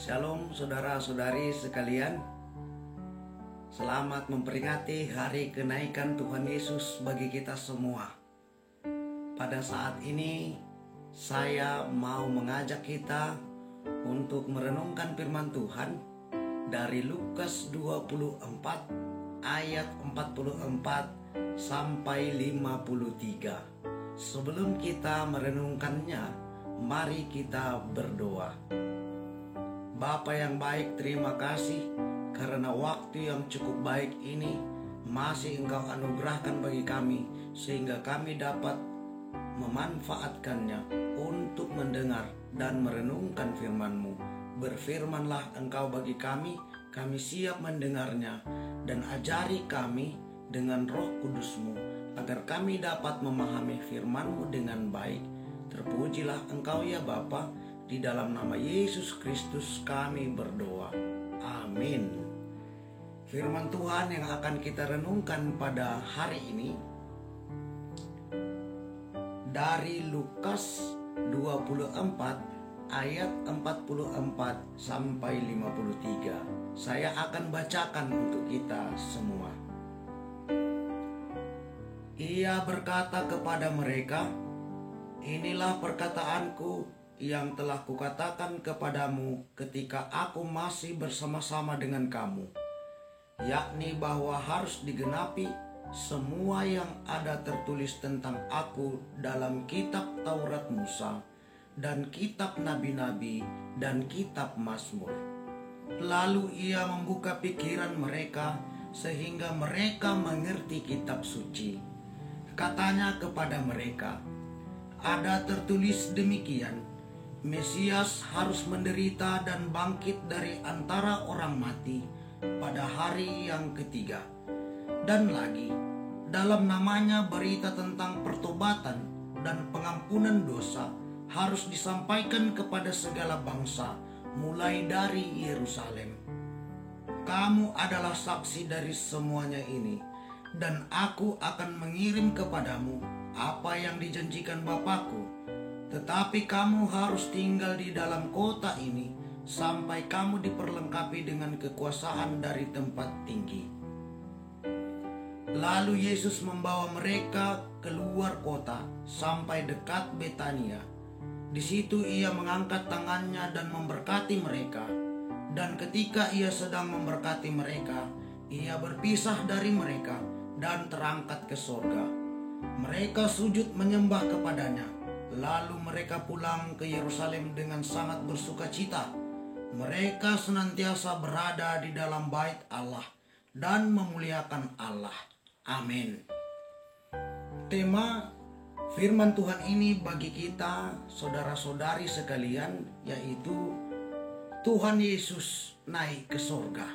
Shalom saudara-saudari sekalian. Selamat memperingati hari kenaikan Tuhan Yesus bagi kita semua. Pada saat ini saya mau mengajak kita untuk merenungkan firman Tuhan dari Lukas 24 ayat 44 sampai 53. Sebelum kita merenungkannya, mari kita berdoa. Bapa yang baik, terima kasih karena waktu yang cukup baik ini masih Engkau anugerahkan bagi kami, sehingga kami dapat memanfaatkannya untuk mendengar dan merenungkan firman-Mu. Berfirmanlah Engkau bagi kami siap mendengarnya, dan ajari kami dengan Roh Kudus-Mu, agar kami dapat memahami firman-Mu dengan baik. Terpujilah Engkau ya Bapa. Di dalam nama Yesus Kristus kami berdoa. Amin. Firman Tuhan yang akan kita renungkan pada hari ini dari Lukas 24 ayat 44 sampai 53. Saya akan bacakan untuk kita semua. Ia berkata kepada mereka, "Inilah perkataanku yang telah kukatakan kepadamu ketika aku masih bersama-sama dengan kamu, yakni bahwa harus digenapi semua yang ada tertulis tentang aku dalam kitab Taurat Musa dan kitab Nabi-Nabi dan kitab Mazmur." Lalu ia membuka pikiran mereka sehingga mereka mengerti kitab suci. Katanya kepada mereka, "Ada tertulis demikian, Mesias harus menderita dan bangkit dari antara orang mati pada hari yang ketiga. Dan lagi, dalam namanya berita tentang pertobatan dan pengampunan dosa harus disampaikan kepada segala bangsa, mulai dari Yerusalem. Kamu adalah saksi dari semuanya ini, dan aku akan mengirim kepadamu apa yang dijanjikan Bapakku. Tetapi kamu harus tinggal di dalam kota ini sampai kamu diperlengkapi dengan kekuasaan dari tempat tinggi." Lalu Yesus membawa mereka keluar kota sampai dekat Betania. Di situ ia mengangkat tangannya dan memberkati mereka. Dan ketika ia sedang memberkati mereka, ia berpisah dari mereka dan terangkat ke sorga. Mereka sujud menyembah kepadanya. Lalu mereka pulang ke Yerusalem dengan sangat bersuka cita. Mereka senantiasa berada di dalam bait Allah dan memuliakan Allah. Amin. Tema firman Tuhan ini bagi kita, saudara-saudari sekalian, yaitu Tuhan Yesus naik ke sorga.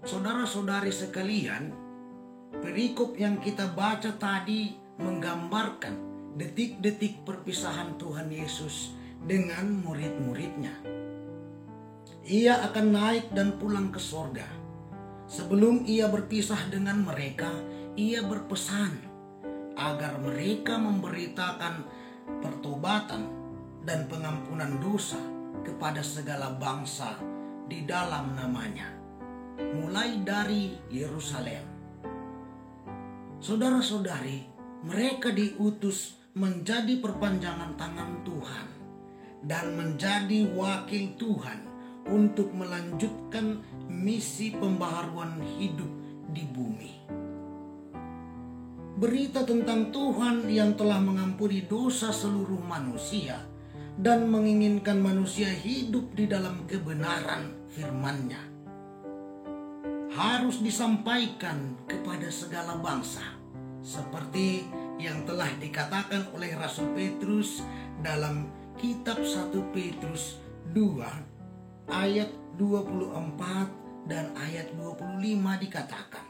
Saudara-saudari sekalian, perikop yang kita baca tadi menggambarkan detik-detik perpisahan Tuhan Yesus dengan murid-muridnya. Ia akan naik dan pulang ke sorga. Sebelum ia berpisah dengan mereka, ia berpesan agar mereka memberitakan pertobatan dan pengampunan dosa kepada segala bangsa di dalam namanya, mulai dari Yerusalem. Saudara-saudari, mereka diutus menjadi perpanjangan tangan Tuhan dan menjadi wakil Tuhan untuk melanjutkan misi pembaharuan hidup di bumi. Berita tentang Tuhan yang telah mengampuni dosa seluruh manusia dan menginginkan manusia hidup di dalam kebenaran firman-Nya harus disampaikan kepada segala bangsa, seperti yang telah dikatakan oleh Rasul Petrus dalam kitab 1 Petrus 2 ayat 24 dan ayat 25 dikatakan,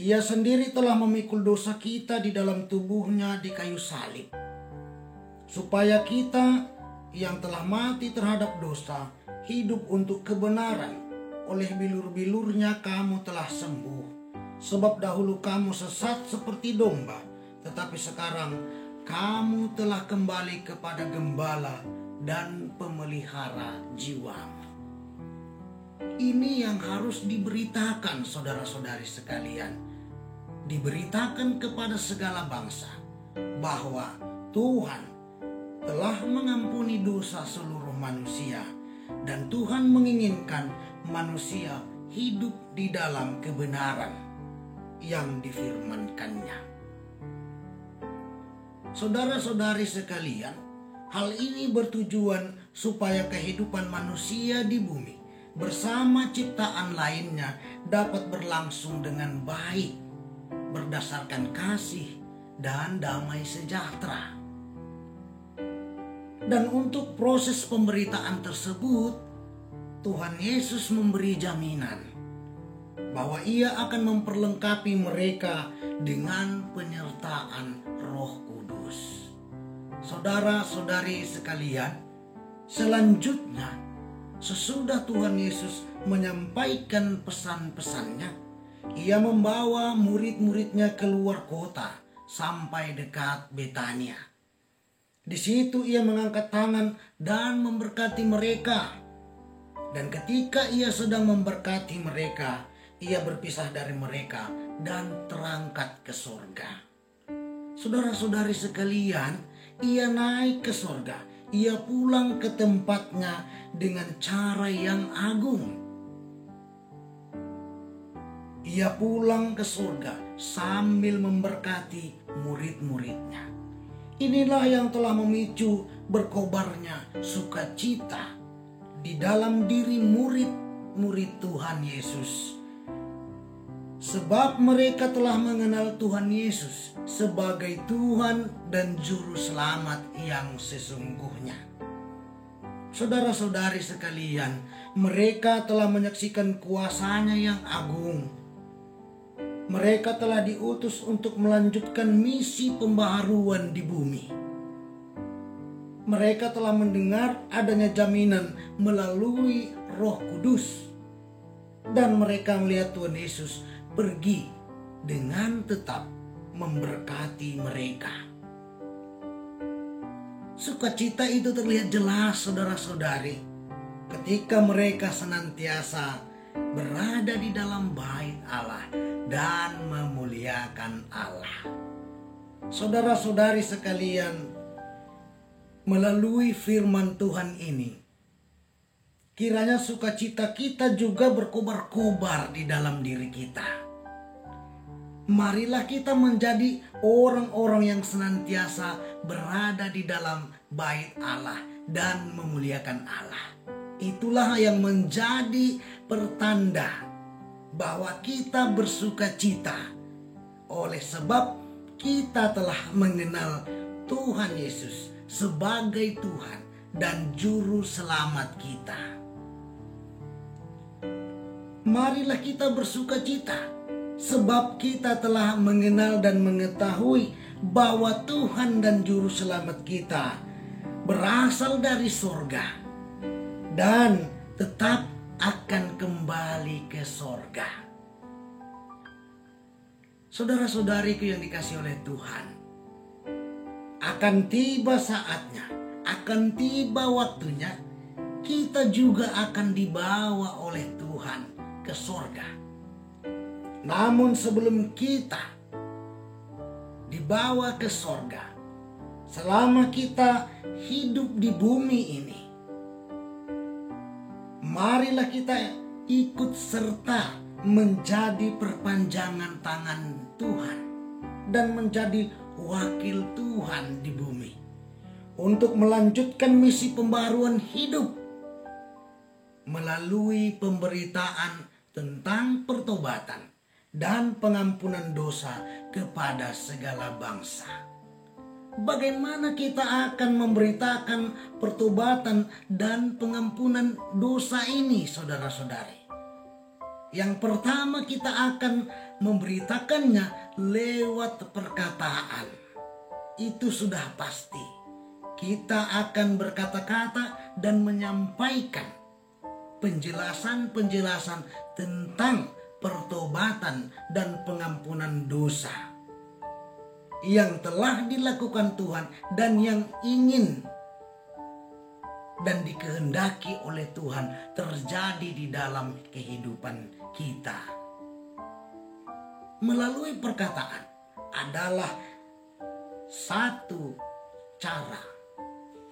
"Ia sendiri telah memikul dosa kita di dalam tubuhnya di kayu salib, supaya kita yang telah mati terhadap dosa hidup untuk kebenaran. Oleh bilur-bilurnya kamu telah sembuh. Sebab dahulu kamu sesat seperti domba, tetapi sekarang kamu telah kembali kepada gembala dan pemelihara jiwamu. Ini yang harus diberitakan saudara-saudari sekalian. Diberitakan kepada segala bangsa bahwa Tuhan telah mengampuni dosa seluruh manusia dan Tuhan menginginkan manusia hidup di dalam kebenaran yang difirmankannya. Saudara-saudari sekalian, hal ini bertujuan supaya kehidupan manusia di bumi bersama ciptaan lainnya dapat berlangsung dengan baik, berdasarkan kasih dan damai sejahtera. Dan untuk proses pemberitaan tersebut, Tuhan Yesus memberi jaminan bahwa Ia akan memperlengkapi mereka dengan penyertaan Roh Kudus. Saudara-saudari sekalian, selanjutnya sesudah Tuhan Yesus menyampaikan pesan-pesannya, Ia membawa murid-muridnya keluar kota sampai dekat Betania. Di situ Ia mengangkat tangan dan memberkati mereka. Dan ketika Ia sedang memberkati mereka, Ia berpisah dari mereka dan terangkat ke sorga. Saudara-saudari sekalian, Ia naik ke sorga. Ia pulang ke tempatnya dengan cara yang agung. Ia pulang ke surga sambil memberkati murid-muridnya. Inilah yang telah memicu berkobarnya sukacita di dalam diri murid-murid Tuhan Yesus. Sebab mereka telah mengenal Tuhan Yesus sebagai Tuhan dan Juru Selamat yang sesungguhnya. Saudara-saudari sekalian, mereka telah menyaksikan kuasa-Nya yang agung. Mereka telah diutus untuk melanjutkan misi pembaharuan di bumi. Mereka telah mendengar adanya jaminan melalui Roh Kudus. Dan mereka melihat Tuhan Yesus pergi dengan tetap memberkati mereka. Sukacita itu terlihat jelas, saudara-saudari, ketika mereka senantiasa berada di dalam bait Allah dan memuliakan Allah. Saudara-saudari sekalian, melalui firman Tuhan ini, kiranya sukacita kita juga berkobar-kobar di dalam diri kita. Marilah kita menjadi orang-orang yang senantiasa berada di dalam bait Allah dan memuliakan Allah. Itulah yang menjadi pertanda bahwa kita bersukacita oleh sebab kita telah mengenal Tuhan Yesus sebagai Tuhan dan Juru Selamat kita. Marilah kita bersukacita sebab kita telah mengenal dan mengetahui bahwa Tuhan dan Juru Selamat kita berasal dari sorga dan tetap akan kembali ke sorga. Saudara-saudariku yang dikasihi oleh Tuhan, akan tiba saatnya, akan tiba waktunya, kita juga akan dibawa oleh Tuhan ke sorga. Namun sebelum kita dibawa ke sorga, selama kita hidup di bumi ini, marilah kita ikut serta menjadi perpanjangan tangan Tuhan dan menjadi wakil Tuhan di bumi untuk melanjutkan misi pembaruan hidup melalui pemberitaan tentang pertobatan dan pengampunan dosa kepada segala bangsa. Bagaimana kita akan memberitakan pertobatan dan pengampunan dosa ini, saudara-saudari? Yang pertama, kita akan memberitakannya lewat perkataan. Itu sudah pasti. Kita akan berkata-kata dan menyampaikan penjelasan-penjelasan tentang pertobatan dan pengampunan dosa yang telah dilakukan Tuhan dan yang ingin dan dikehendaki oleh Tuhan terjadi di dalam kehidupan kita. Melalui perkataan adalah satu cara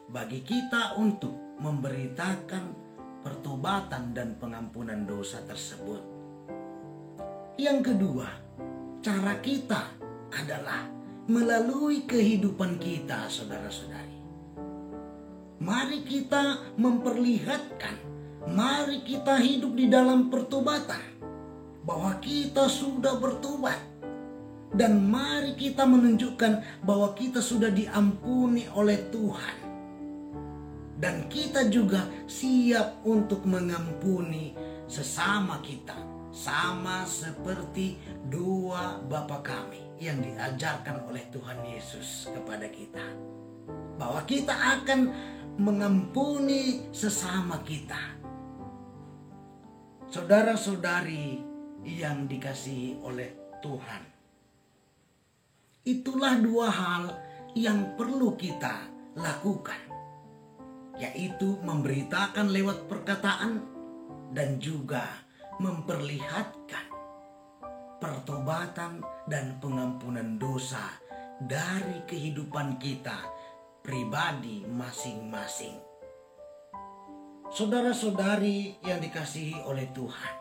bagi kita untuk memberitakan pertobatan dan pengampunan dosa tersebut. Yang kedua, cara kita adalah melalui kehidupan kita, saudara-saudari. Mari kita memperlihatkan, mari kita hidup di dalam pertobatan, bahwa kita sudah bertobat. Dan mari kita menunjukkan bahwa kita sudah diampuni oleh Tuhan. Dan kita juga siap untuk mengampuni sesama kita. Sama seperti doa Bapa kami yang diajarkan oleh Tuhan Yesus kepada kita. Bahwa kita akan mengampuni sesama kita. Saudara-saudari yang dikasihi oleh Tuhan. Itulah dua hal yang perlu kita lakukan. Yaitu memberitakan lewat perkataan dan juga memperlihatkan pertobatan dan pengampunan dosa dari kehidupan kita pribadi masing-masing. Saudara-saudari yang dikasihi oleh Tuhan,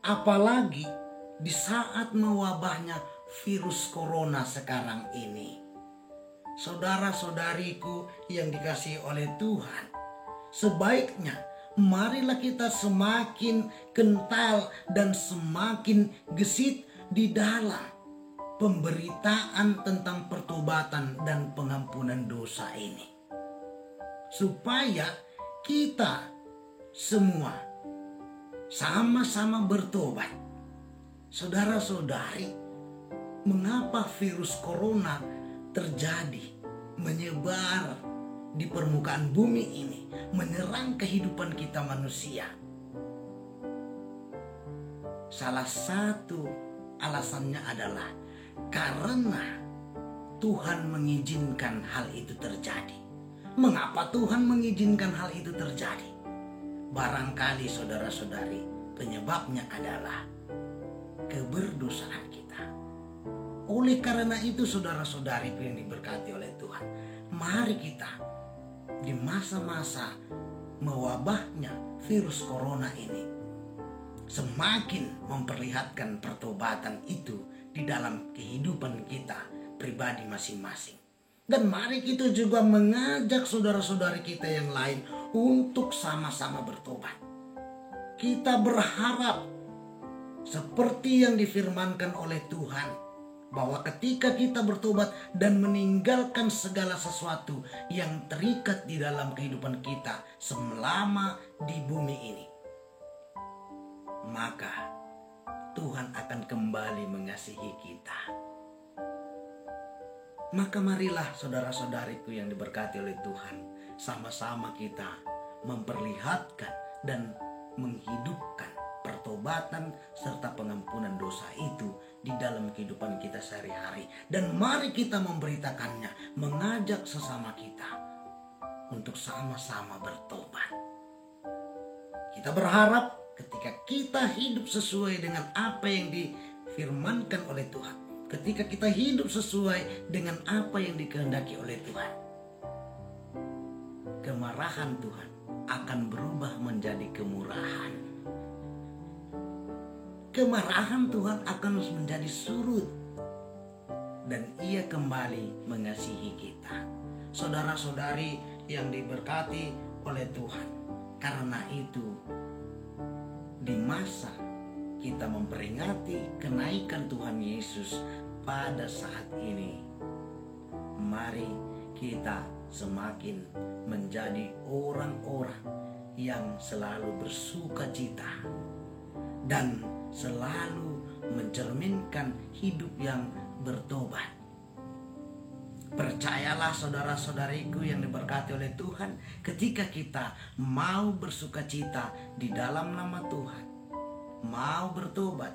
apalagi di saat mewabahnya virus corona sekarang ini, saudara-saudariku yang dikasihi oleh Tuhan, sebaiknya marilah kita semakin kental dan semakin gesit di dalam pemberitaan tentang pertobatan dan pengampunan dosa ini. Supaya kita semua sama-sama bertobat. Saudara-saudari, mengapa virus corona terjadi, menyebar di permukaan bumi ini, menyerang kehidupan kita manusia? Salah satu alasannya adalah karena Tuhan mengizinkan hal itu terjadi. Mengapa Tuhan mengizinkan hal itu terjadi? Barangkali saudara-saudari, penyebabnya adalah keberdosaan kita. Oleh karena itu saudara-saudari yang diberkati oleh Tuhan, mari kita di masa-masa mewabahnya virus corona ini semakin memperlihatkan pertobatan itu di dalam kehidupan kita pribadi masing-masing. Dan mari kita juga mengajak saudara-saudari kita yang lain untuk sama-sama bertobat. Kita berharap seperti yang difirmankan oleh Tuhan, bahwa ketika kita bertobat dan meninggalkan segala sesuatu yang terikat di dalam kehidupan kita selama di bumi ini, maka Tuhan akan kembali mengasihi kita. Maka marilah saudara-saudariku yang diberkati oleh Tuhan, sama-sama kita memperlihatkan dan menghidupkan pertobatan serta pengampunan dosa itu di dalam kehidupan kita sehari-hari. Dan mari kita memberitakannya, mengajak sesama kita untuk sama-sama bertobat. Kita berharap ketika kita hidup sesuai dengan apa yang difirmankan oleh Tuhan, ketika kita hidup sesuai dengan apa yang dikehendaki oleh Tuhan, kemarahan Tuhan akan berubah menjadi kemurahan. Kemarahan Tuhan akan menjadi surut dan Ia kembali mengasihi kita. Saudara-saudari yang diberkati oleh Tuhan, karena itu di masa kita memperingati kenaikan Tuhan Yesus pada saat ini, mari kita semakin menjadi orang-orang yang selalu bersuka cita dan selalu mencerminkan hidup yang bertobat. Percayalah saudara-saudariku yang diberkati oleh Tuhan, ketika kita mau bersuka cita di dalam nama Tuhan, mau bertobat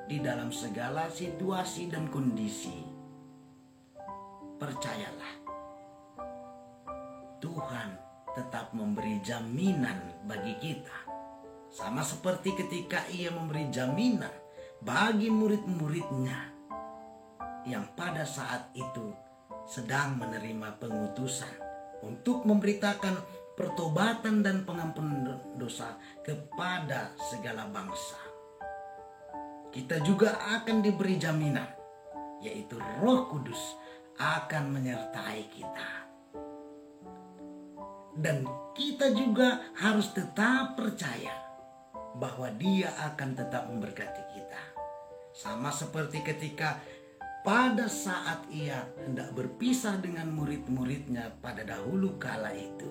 di dalam segala situasi dan kondisi, percayalah Tuhan tetap memberi jaminan bagi kita. Sama seperti ketika ia memberi jaminan bagi murid-muridnya yang pada saat itu sedang menerima pengutusan untuk memberitakan pertobatan dan pengampunan dosa kepada segala bangsa. Kita juga akan diberi jaminan, yaitu Roh Kudus akan menyertai kita. Dan kita juga harus tetap percaya bahwa Dia akan tetap memberkati kita. Sama seperti ketika pada saat ia hendak berpisah dengan murid-muridnya pada dahulu kala itu.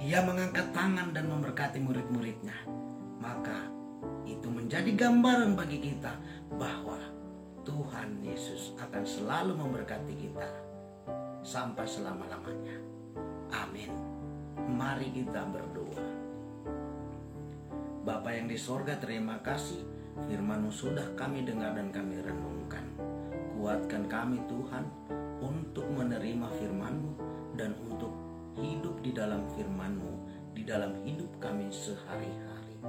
Ia mengangkat tangan dan memberkati murid-muridnya. Maka itu menjadi gambaran bagi kita bahwa Tuhan Yesus akan selalu memberkati kita sampai selama-lamanya. Amin. Mari kita berdoa. Bapa yang di sorga, terima kasih firman-Mu sudah kami dengar dan kami renungkan. Kuatkan kami Tuhan untuk menerima firman-Mu dan untuk hidup di dalam firman-Mu di dalam hidup kami sehari-hari.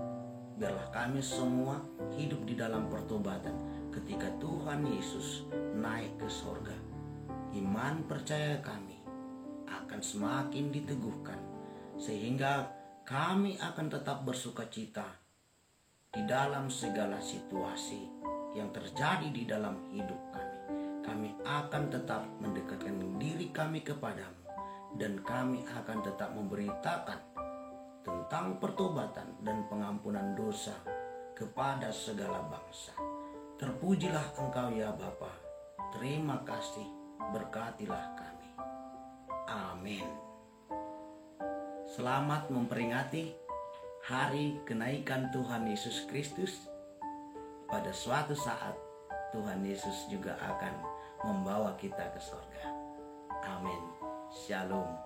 Biarlah kami semua hidup di dalam pertobatan ketika Tuhan Yesus naik ke sorga. Iman percaya kami akan semakin diteguhkan sehingga kami akan tetap bersuka cita di dalam segala situasi yang terjadi di dalam hidup kami. Kami akan tetap mendekatkan diri kami kepadamu dan kami akan tetap memberitakan tentang pertobatan dan pengampunan dosa kepada segala bangsa. Terpujilah Engkau ya Bapa. Terima kasih, berkatilah kami. Amin. Selamat memperingati hari kenaikan Tuhan Yesus Kristus. Pada suatu saat Tuhan Yesus juga akan membawa kita ke surga. Amin. Shalom.